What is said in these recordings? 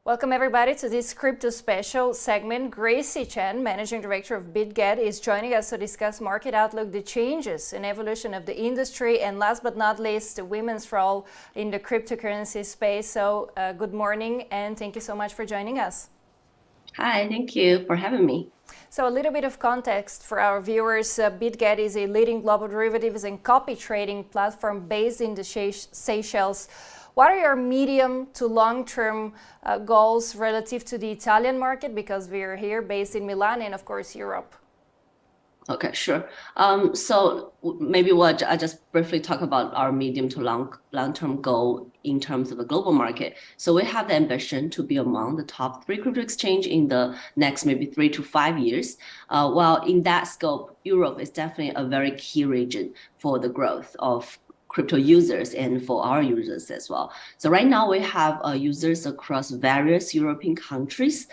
Welcome everybody to this crypto special segment. Gracy Chen, Managing Director of Bitget, is joining us to discuss market outlook, the changes and evolution of the industry, and last but not least, the women's role in the cryptocurrency space. So good morning and thank you so much for joining us. Hi, thank you for having me. So a little bit of context for our viewers. Bitget is a leading global derivatives and copy trading platform based in the Seychelles. What are your medium to long-term goals relative to the Italian market? Because we are here based in Milan and of course Europe. Okay, sure. So maybe I just briefly talk about our medium to long-term goal in terms of the global market. So we have the ambition to be among the top 3 crypto exchange in the next maybe 3 to 5 years. While in that scope, Europe is definitely a very key region for the growth of crypto users and for our users as well. So right now we have users across various European countries.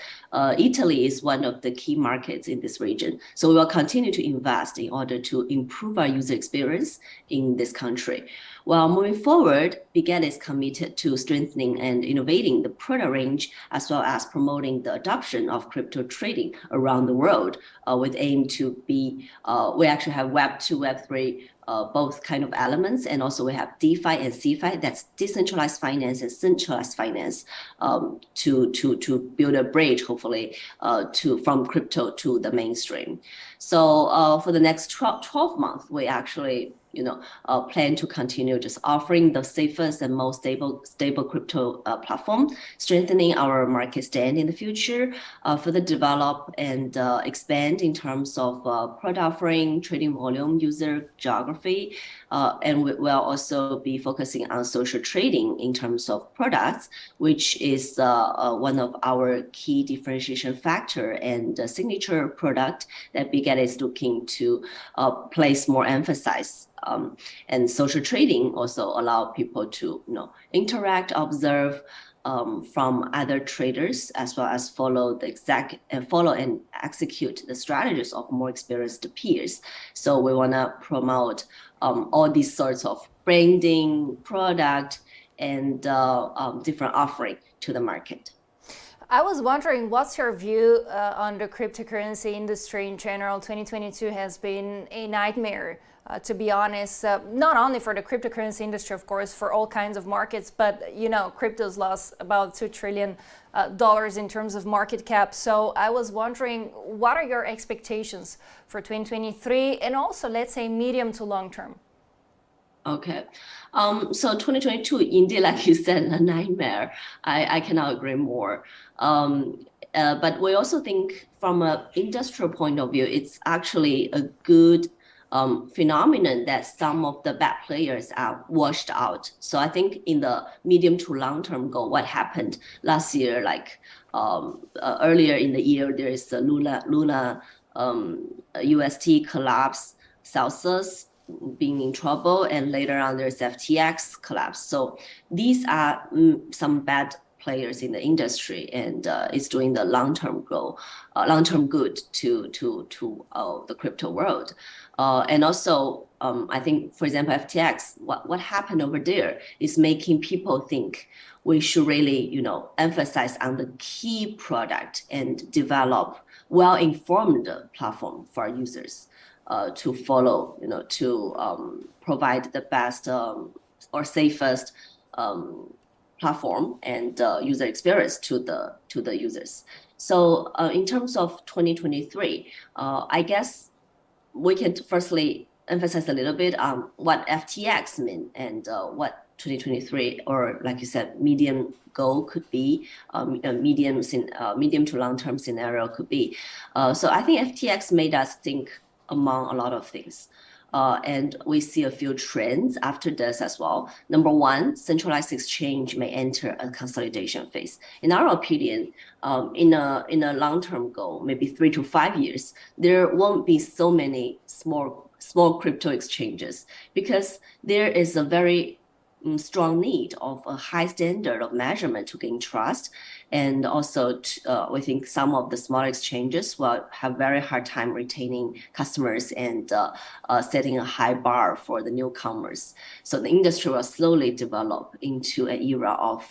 Italy is one of the key markets in this region. So we will continue to invest in order to improve our user experience in this country. While moving forward, Bitget is committed to strengthening and innovating the product range, as well as promoting the adoption of crypto trading around the world, with aim to be, we actually have Web 2, Web 3, both kind of elements, and also we have DeFi and CeFi, that's decentralized finance and centralized finance, to build a bridge, hopefully, from crypto to the mainstream. So for the next 12 months, we actually plan to continue just offering the safest and most stable crypto platform, strengthening our market stand in the future, further develop and expand in terms of product offering, trading volume, user geography, and we will also be focusing on social trading in terms of products, which is one of our key differentiation factor and signature product that Bitget is looking to place more emphasis. And social trading also allow people to interact, observe from other traders, as well as follow and execute the strategies of more experienced peers. So we want to promote all these sorts of branding, product, and different offering to the market. I was wondering, what's your view on the cryptocurrency industry in general? 2022 has been a nightmare, to be honest, not only for the cryptocurrency industry, of course, for all kinds of markets, but crypto's lost about $2 trillion in terms of market cap. So I was wondering, what are your expectations for 2023 and also, let's say, medium to long term? Okay. So 2022, indeed, like you said, a nightmare. I cannot agree more. But we also think from an industrial point of view, it's actually a good phenomenon that some of the bad players are washed out. So I think in the medium to long term goal, what happened last year, like earlier in the year, there is the Luna UST collapse, Celsius being in trouble, and later on there's FTX collapse. So these are some bad players in the industry, and it's doing the long-term good to the crypto world. And also, I think, for example, FTX, what happened over there is making people think we should really, emphasize on the key product and develop well-informed platform for our users to follow, to provide the best or safest platform and user experience to the users. So in terms of 2023, I guess we can firstly emphasize a little bit on what FTX mean and what 2023, or like you said, medium goal could be, medium to long-term scenario could be. So I think FTX made us think among a lot of things. And we see a few trends after this as well. Number one, centralized exchange may enter a consolidation phase. In our opinion, in a long-term goal, maybe 3 to 5 years, there won't be so many small crypto exchanges, because there is a very strong need of a high standard of measurement to gain trust. And also, we think some of the smaller exchanges will have very hard time retaining customers and setting a high bar for the newcomers. So the industry will slowly develop into an era of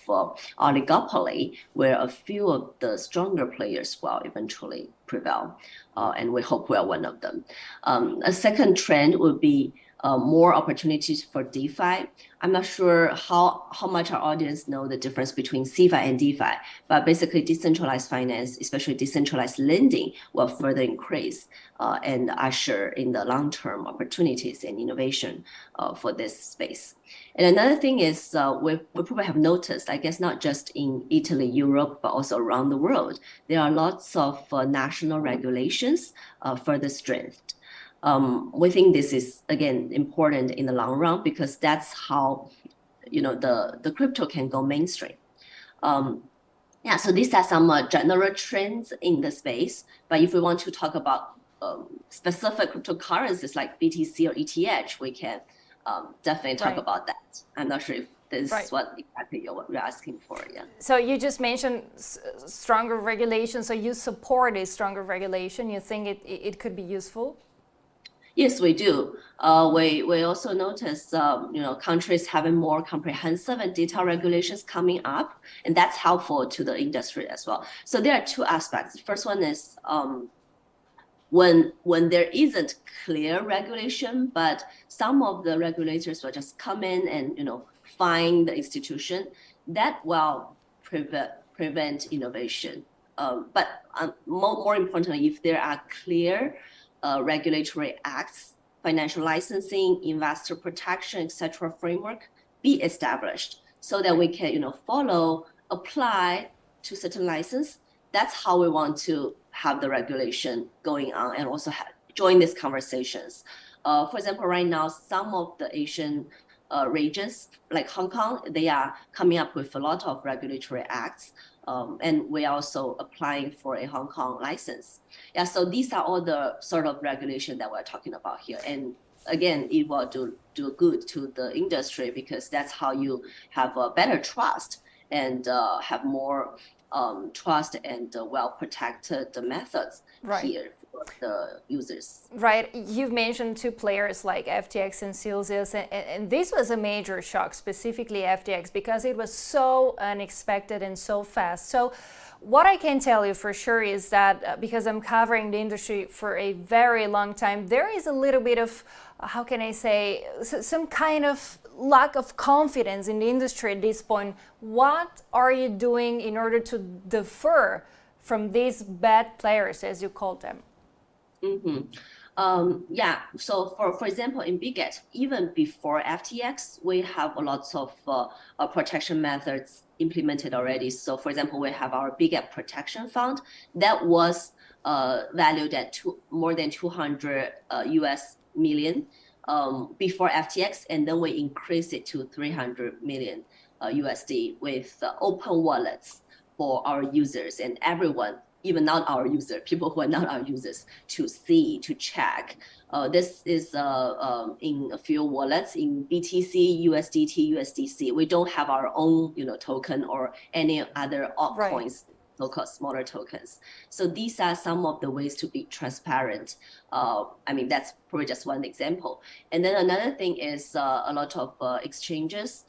oligopoly, where a few of the stronger players will eventually prevail. And we hope we are one of them. A second trend would be more opportunities for DeFi. I'm not sure how much our audience know the difference between CeFi and DeFi, but basically decentralized finance, especially decentralized lending, will further increase and usher in the long-term opportunities and innovation for this space. And another thing is we probably have noticed, I guess, not just in Italy, Europe, but also around the world, there are lots of national regulations further strengthened. We think this is, again, important in the long run, because that's how, the crypto can go mainstream. Yeah, so these are some general trends in the space. But if we want to talk about specific cryptocurrencies like BTC or ETH, we can definitely talk about that. I'm not sure if this is what exactly you're asking for. Yeah. So you just mentioned stronger regulation. So you support a stronger regulation. You think it could be useful? Yes, we do. We also notice, countries having more comprehensive and detailed regulations coming up, and that's helpful to the industry as well. So there are two aspects. The first one is when there isn't clear regulation, but some of the regulators will just come in and find the institution, that will prevent innovation. But more importantly, if there are clear regulatory acts, financial licensing, investor protection, etc. framework be established, so that we can, follow, apply to certain license. That's how we want to have the regulation going on, and also join these conversations. For example, right now, some of the Asian regions, like Hong Kong, they are coming up with a lot of regulatory acts. And we are also applying for a Hong Kong license. Yeah, so these are all the sort of regulation that we're talking about here. And again, it will do good to the industry, because that's how you have a better trust and have more trust and well-protected methods here for the users. Right. You've mentioned two players like FTX and Celsius, and this was a major shock, specifically FTX, because it was so unexpected and so fast. So what I can tell you for sure is that because I'm covering the industry for a very long time, there is a little bit of, how can I say, some kind of lack of confidence in the industry at this point. What are you doing in order to defer from these bad players, as you call them? Yeah, so for example, in Bitget, even before FTX, we have a lot of protection methods implemented already. So for example, we have our Bitget protection fund that was valued at more than 200 US million before FTX, and then we increased it to 300 million USD with open wallets for our users and everyone, even not our user, people who are not our users, to see, to check. This is in a few wallets in BTC, USDT, USDC. We don't have our own, token or any other altcoins, so-called smaller tokens. So these are some of the ways to be transparent. I mean, that's probably just one example. And then another thing is a lot of exchanges,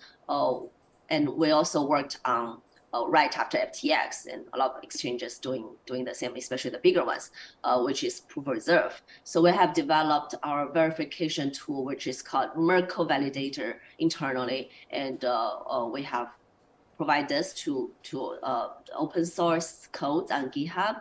and we also worked on right after FTX, and a lot of exchanges doing the same, especially the bigger ones, which is proof of reserve. So we have developed our verification tool, which is called Merkle Validator internally, and we have provide this to open source codes on GitHub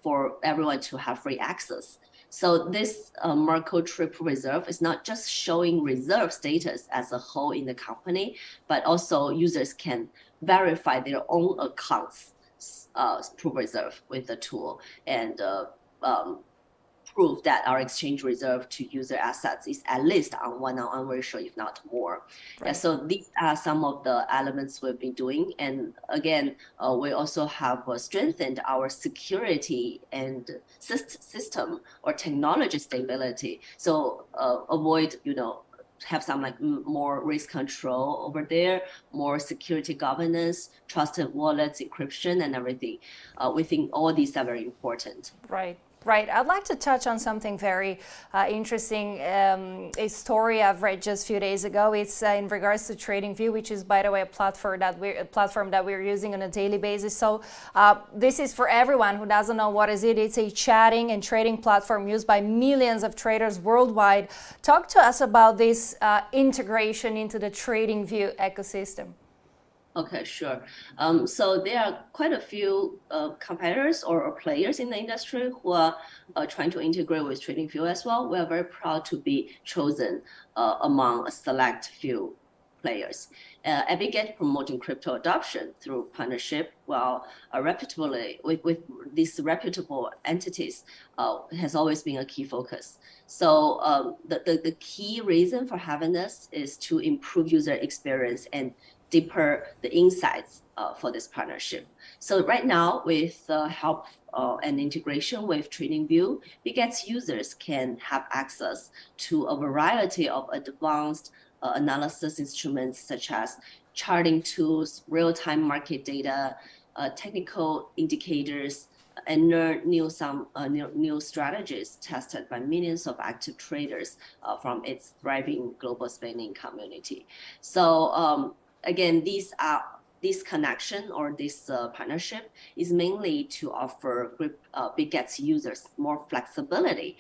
for everyone to have free access. So this Merkle Proof of Reserve is not just showing reserve status as a whole in the company, but also users can verify their own accounts proof of reserve with the tool, and prove that our exchange reserve to user assets is at least on 1-on-1 ratio, if not more. Yeah, so these are some of the elements we've been doing. And again, we also have strengthened our security and system or technology stability. So avoid, have some like more risk control over there, more security governance, trusted wallets, encryption, and everything. We think all these are very important. Right. Right. I'd like to touch on something very interesting, a story I've read just a few days ago. It's in regards to TradingView, which is, by the way, a platform that we're using on a daily basis. So this is for everyone who doesn't know what is it. It's a chatting and trading platform used by millions of traders worldwide. Talk to us about this integration into the TradingView ecosystem. Okay, sure. So there are quite a few competitors or players in the industry who are trying to integrate with TradingView as well. We are very proud to be chosen among a select few players. At Bitget, promoting crypto adoption through partnership, while reputably with these reputable entities has always been a key focus. So the key reason for having this is to improve user experience and deeper the insights for this partnership. So right now, with help and integration with TradingView, Bitget's users can have access to a variety of advanced analysis instruments such as charting tools, real-time market data, technical indicators, and learn new strategies tested by millions of active traders from its thriving global spending community. So again, this connection or this partnership is mainly to offer Bitget's users more flexibility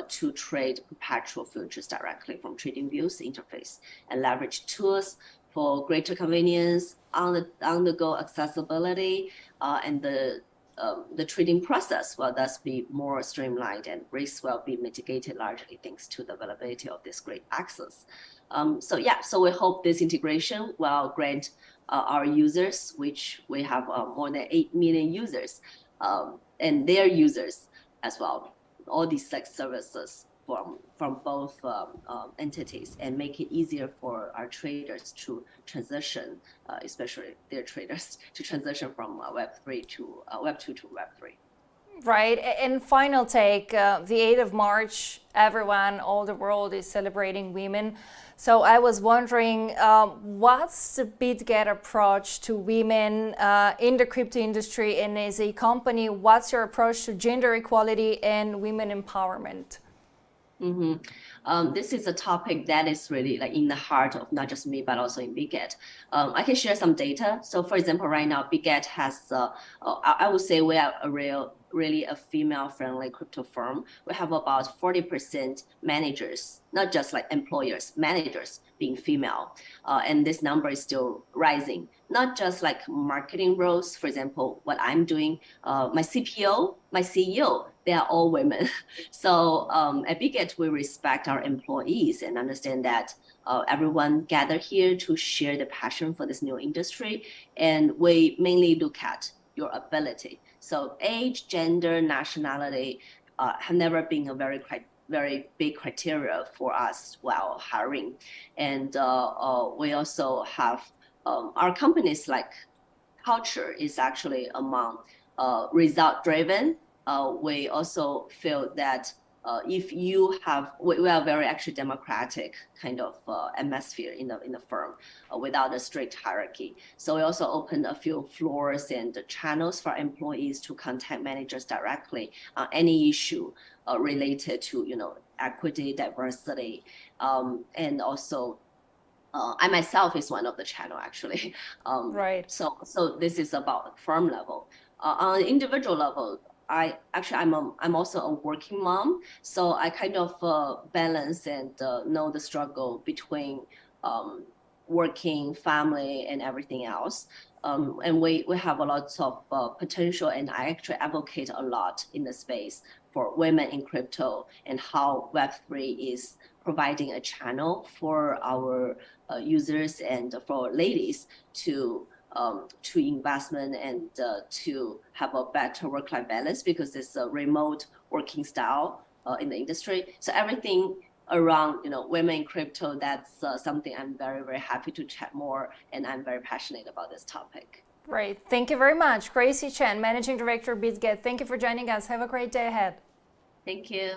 to trade perpetual futures directly from TradingView's interface and leverage tools for greater convenience, on-the-go accessibility, and the trading process will thus be more streamlined and risks will be mitigated largely thanks to the availability of this great access. So we hope this integration will grant our users, which we have more than 8 million users, and their users as well, all these services from both entities, and make it easier for our traders to transition, especially their traders, to transition from Web2 to Web3. Right. And final take, the 8th of March, everyone, all the world is celebrating women. So I was wondering, what's the Bitget approach to women in the crypto industry, and as a company, what's your approach to gender equality and women empowerment? Mm-hmm. This is a topic that is really like in the heart of not just me, but also in Bitget. I can share some data. So for example, right now, Bitget has, I would say we are really a female-friendly crypto firm. We have about 40% managers, not just like employers, managers being female. And this number is still rising. Not just like marketing roles, for example, what I'm doing, my CPO, my CEO, they are all women. So at Bitget, we respect our employees and understand that everyone gathered here to share the passion for this new industry. And we mainly look at your ability. So age, gender, nationality have never been a very big criteria for us while hiring. And we also have our company's like culture is actually among result driven. We also feel that if you have, we are very actually democratic kind of atmosphere in the firm without a strict hierarchy. So we also open a few floors and channels for employees to contact managers directly on any issue related to equity, diversity, and also I myself is one of the channel actually. Right. So this is about firm level. On an individual level, I'm also a working mom, so I kind of balance and know the struggle between working, family, and everything else. And we have a lot of potential, and I actually advocate a lot in the space for women in crypto and how Web3 is providing a channel for our users and for ladies to investment and to have a better work-life balance, because it's a remote working style in the industry. So everything around women in crypto, that's something I'm very, very happy to chat more, and I'm very passionate about this topic. Great. Thank you very much. Gracy Chen, Managing Director, Bitget. Thank you for joining us. Have a great day ahead. Thank you.